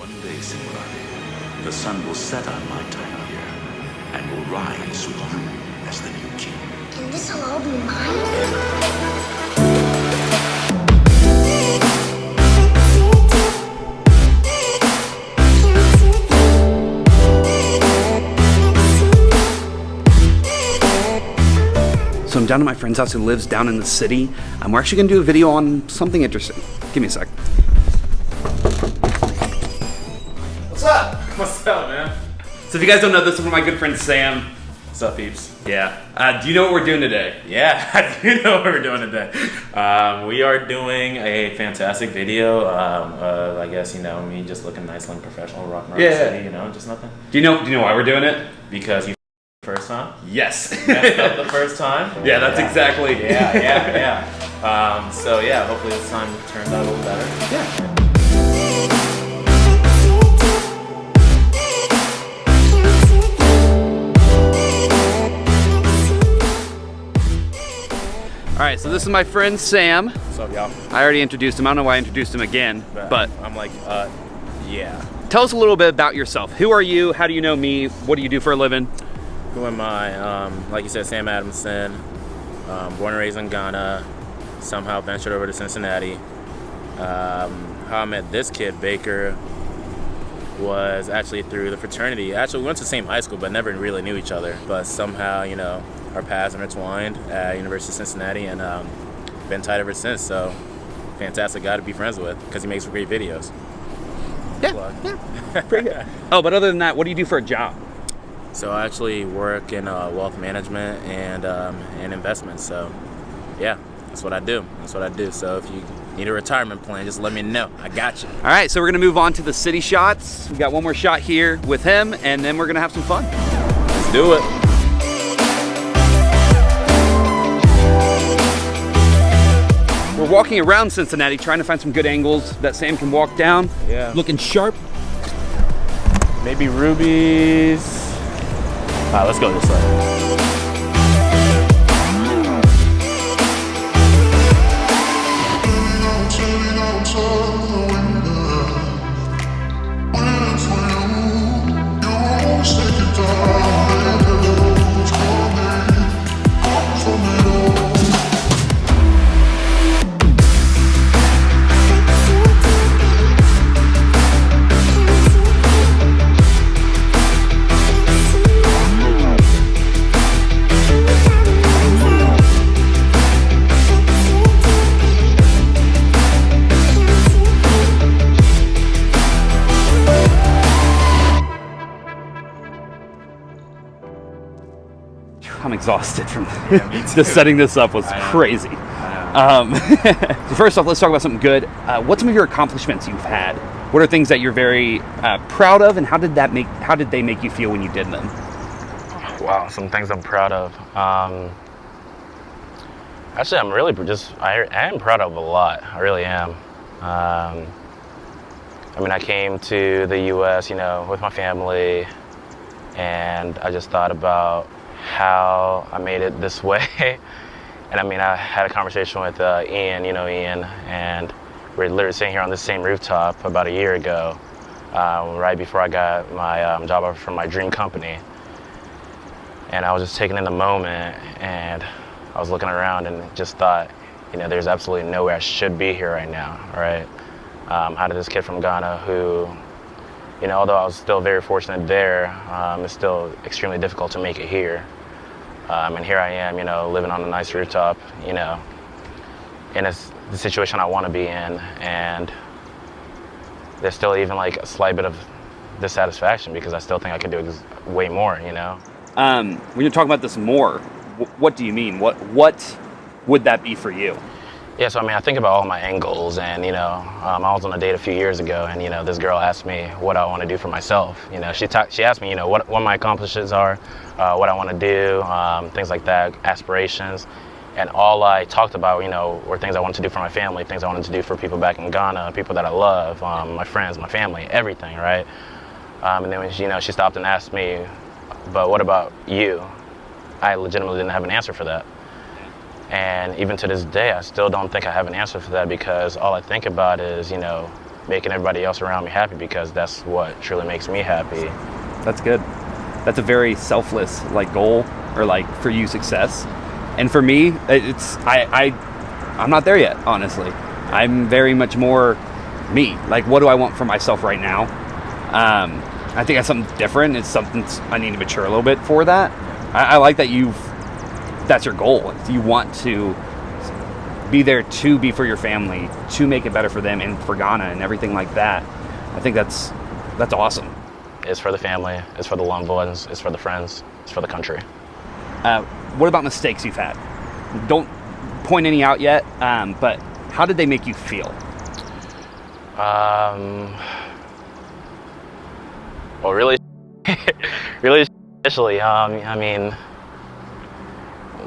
One day, Simulade, the sun will set on my time here and will rise with you as the new king. Can this will all be mine? So I'm down at my friend's house who lives down in the city. We're actually gonna do a video on something interesting. Give me a sec. What's up? What's up, man? So if you guys don't know, this is one of my good friends, Sam. What's up, peeps? Yeah. Do you know what we're doing today? Yeah, I do know what we're doing today. We are doing a fantastic video. I guess, you know, me just looking nice, like professional, rocking around the city, you know, just nothing. Do you know why we're doing it? Because you first time? Yes. Messed up the first time? Yeah, that's exactly. Yeah. So yeah, hopefully this time turns out a little better. Yeah. All right, so this is my friend Sam. What's up, y'all? I already introduced him. I don't know why I introduced him again, but I'm like, yeah. Tell us a little bit about yourself. Who are you? How do you know me? What do you do for a living? Who am I? Like you said, Sam Adamson. Born and raised in Ghana. Somehow ventured over to Cincinnati. How I met this kid, Baker, was actually through the fraternity. Actually, we went to the same high school, but never really knew each other. But somehow, you know, our paths intertwined at University of Cincinnati, and been tight ever since. So, fantastic guy to be friends with because he makes great videos. Yeah, pretty good. Oh, but other than that, what do you do for a job? So I actually work in wealth management and investments. So, yeah, that's what I do. So if you need a retirement plan, just let me know. I got you. All right, so we're gonna move on to the city shots. We got one more shot here with him, and then we're gonna have some fun. Let's do it. We're walking around Cincinnati trying to find some good angles that Sam can walk down. Yeah. Looking sharp. Maybe rubies. All right, let's go this way. I'm exhausted from just setting this up was crazy. So first off, let's talk about something good. What's some of your accomplishments you've had? What are things that you're very proud of, and how did they make you feel when you did them? Wow, some things I'm proud of. Actually, I'm really I am proud of a lot. I really am. I mean, I came to the U.S., you know, with my family, and I just thought about how I made it this way. And I mean, I had a conversation with Ian, you know Ian, and we were literally sitting here on the same rooftop about a year ago, right before I got my job offer from my dream company. And I was just taking in the moment, and I was looking around and just thought, you know, there's absolutely nowhere I should be here right now, right? How did this kid from Ghana who, you know, although I was still very fortunate there, it's still extremely difficult to make it here. And here I am, you know, living on a nice rooftop, you know, in the situation I want to be in. And there's still even like a slight bit of dissatisfaction because I still think I could do way more, you know. When you're talking about this more, what do you mean? What would that be for you? Yeah, so I mean, I think about all my end goals, and you know, I was on a date a few years ago, and you know, this girl asked me what I want to do for myself. You know, she asked me, you know, what my accomplishments are, what I want to do, things like that, aspirations, and all I talked about, you know, were things I wanted to do for my family, things I wanted to do for people back in Ghana, people that I love, my friends, my family, everything, right? And then when she, you know, she stopped and asked me, but what about you? I legitimately didn't have an answer for that. And even to this day, I still don't think I have an answer for that because all I think about is, you know, making everybody else around me happy, because that's what truly makes me happy. That's good. That's a very selfless like goal, or like for you success. And for me, I'm not there yet, honestly. I'm very much more me. Like, what do I want for myself right now? I think that's something different. It's something I need to mature a little bit for that. I like that that's your goal. You want to be there to be for your family, to make it better for them and for Ghana and everything like that. I think that's awesome. It's for the family, it's for the loved ones, it's for the friends, it's for the country. What about mistakes you've had? Don't point any out yet, but how did they make you feel? Well, really, really initially, I mean,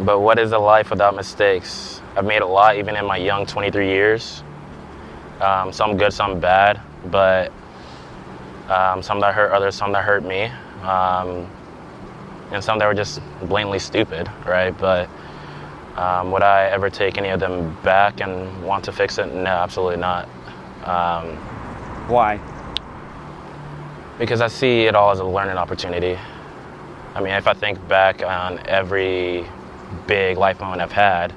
but what is a life without mistakes? I've made a lot, even in my young 23 years. Some good, some bad, but some that hurt others, some that hurt me, and some that were just blatantly stupid, right? But would I ever take any of them back and want to fix it? No, absolutely not. Why? Because I see it all as a learning opportunity. I mean, if I think back on every big life moment I've had,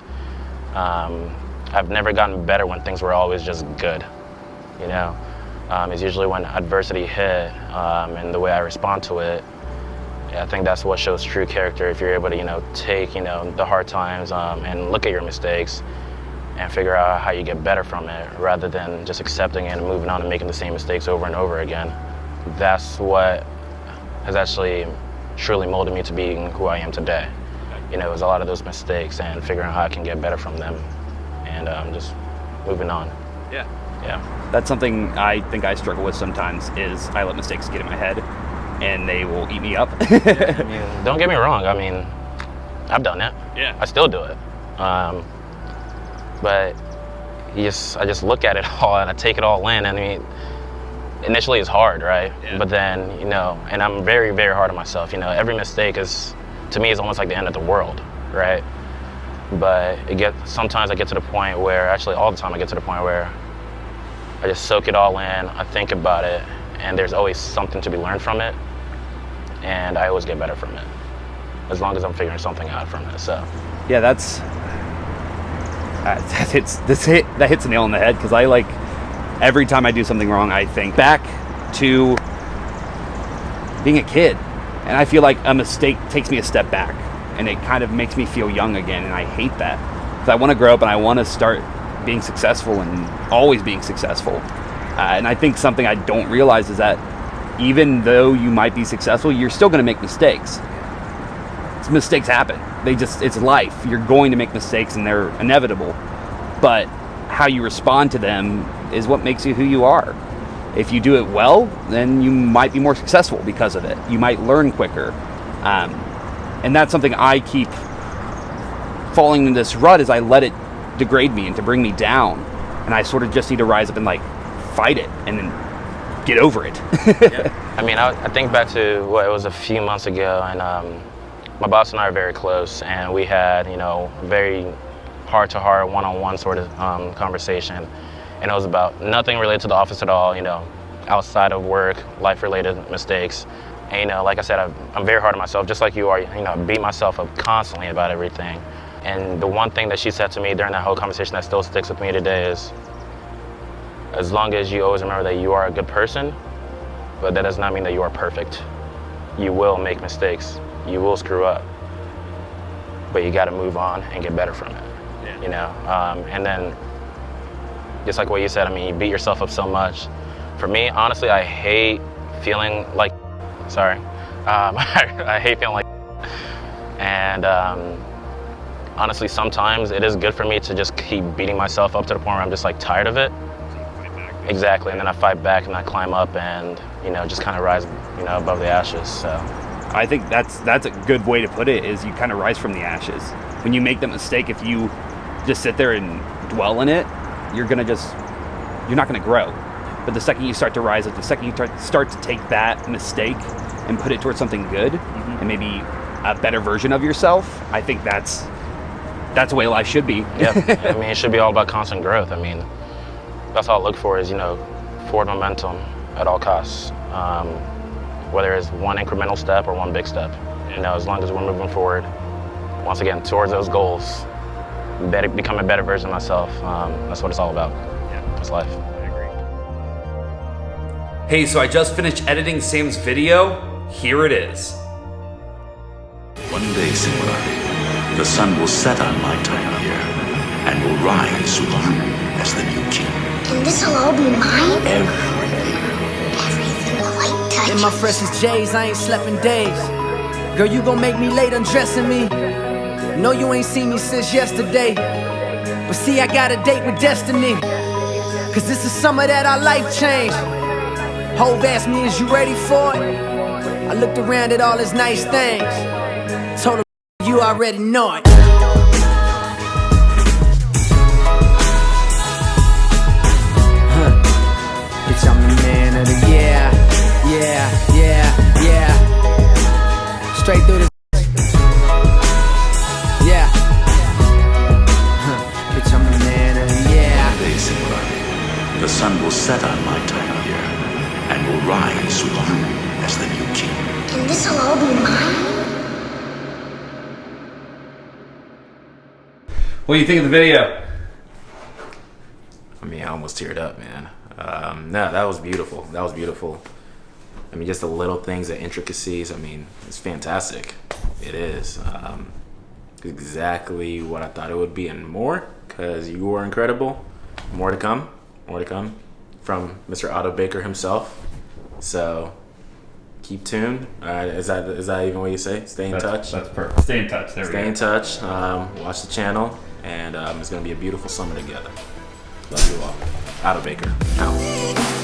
I've never gotten better when things were always just good, you know? It's usually when adversity hit, and the way I respond to it, I think that's what shows true character. If you're able to, you know, take, you know, the hard times, and look at your mistakes and figure out how you get better from it, rather than just accepting it and moving on and making the same mistakes over and over again. That's what has actually truly molded me to being who I am today. You know, it was a lot of those mistakes and figuring out how I can get better from them, and just moving on. Yeah. Yeah. That's something I think I struggle with sometimes, is I let mistakes get in my head and they will eat me up. I mean, don't get me wrong. I mean, I've done it. Yeah. I still do it. But I just look at it all and I take it all in. I mean, initially it's hard, right? Yeah. But then, you know, and I'm very, very hard on myself. You know, every mistake to me, is almost like the end of the world, right? But sometimes I get to the point where, actually all the time I get to the point where I just soak it all in, I think about it, and there's always something to be learned from it, and I always get better from it, as long as I'm figuring something out from it. So yeah, that hits the nail on the head, because I, like, every time I do something wrong, I think back to being a kid, and I feel like a mistake takes me a step back, and it kind of makes me feel young again, and I hate that, because I want to grow up and I want to start being successful and always being successful. And I think something I don't realize is that even though you might be successful, you're still going to make mistakes. Mistakes happen. It's life. You're going to make mistakes and they're inevitable. But how you respond to them is what makes you who you are. If you do it well, then you might be more successful because of it. You might learn quicker. And that's something I keep falling in this rut, is I let it degrade me and to bring me down. And I sort of just need to rise up and, like, fight it and then get over it. Yeah. I mean, I think back to it was a few months ago, and my boss and I are very close, and we had, you know, very heart-to-heart, one-on-one sort of conversation, and it was about nothing related to the office at all, you know, outside of work, life-related mistakes. And, you know, like I said, I'm very hard on myself, just like you are. You know, I beat myself up constantly about everything. And the one thing that she said to me during that whole conversation that still sticks with me today is, as long as you always remember that you are a good person, but that does not mean that you are perfect. You will make mistakes. You will screw up. But you got to move on and get better from it. Yeah. You know? And then, just like what you said, I mean, you beat yourself up so much. For me, honestly, I hate feeling like, I hate feeling like, and honestly, sometimes it is good for me to just keep beating myself up to the point where I'm just, like, tired of it. Exactly, and then I fight back and I climb up and, you know, just kind of rise, you know, above the ashes. So I think that's a good way to put it, is you kind of rise from the ashes. When you make the mistake, if you just sit there and dwell in it, you're not gonna grow. But the second you start to rise up, the second you start to take that mistake and put it towards something good, and maybe a better version of yourself, I think that's the way life should be. Yeah, I mean, it should be all about constant growth. I mean, that's all I look for is, you know, forward momentum at all costs. Whether it's one incremental step or one big step. You know, as long as we're moving forward, once again, towards those goals, become a better version of myself. That's what it's all about. Yeah, that's life. I agree. Hey, so I just finished editing Sam's video. Here it is. One day, Simba, the sun will set on my time here and will rise with you as the new king. And this'll all be mine? Everything. Everything the light touches. In my freshest J's, I ain't slept in days. Girl, you gon' make me late undressing me. No, you ain't seen me since yesterday. But see, I got a date with destiny. Cause this is summer that our life changed. Hove asked me, is you ready for it? I looked around at all his nice things. Told him, you already know it. Bitch, I'm the man of the year. Yeah, yeah, yeah. Straight through the yeah. Bitch, I'm the man of the year. One day, Simba, the sun will set on my time here and will rise with you as the new king. And this'll all be mine? What do you think of the video? I mean, I almost teared up, man. No, that was beautiful. That was beautiful. I mean, just the little things, the intricacies. I mean, it's fantastic. It is. Exactly what I thought it would be and more, because you were incredible. More to come. More to come from Mr. Otto Baker himself. So keep tuned. Is that even what you say? Stay in touch. That's perfect. Stay in touch. There we go. Stay in touch. Watch the channel, and it's going to be a beautiful summer together. Love you all. Otto Baker out.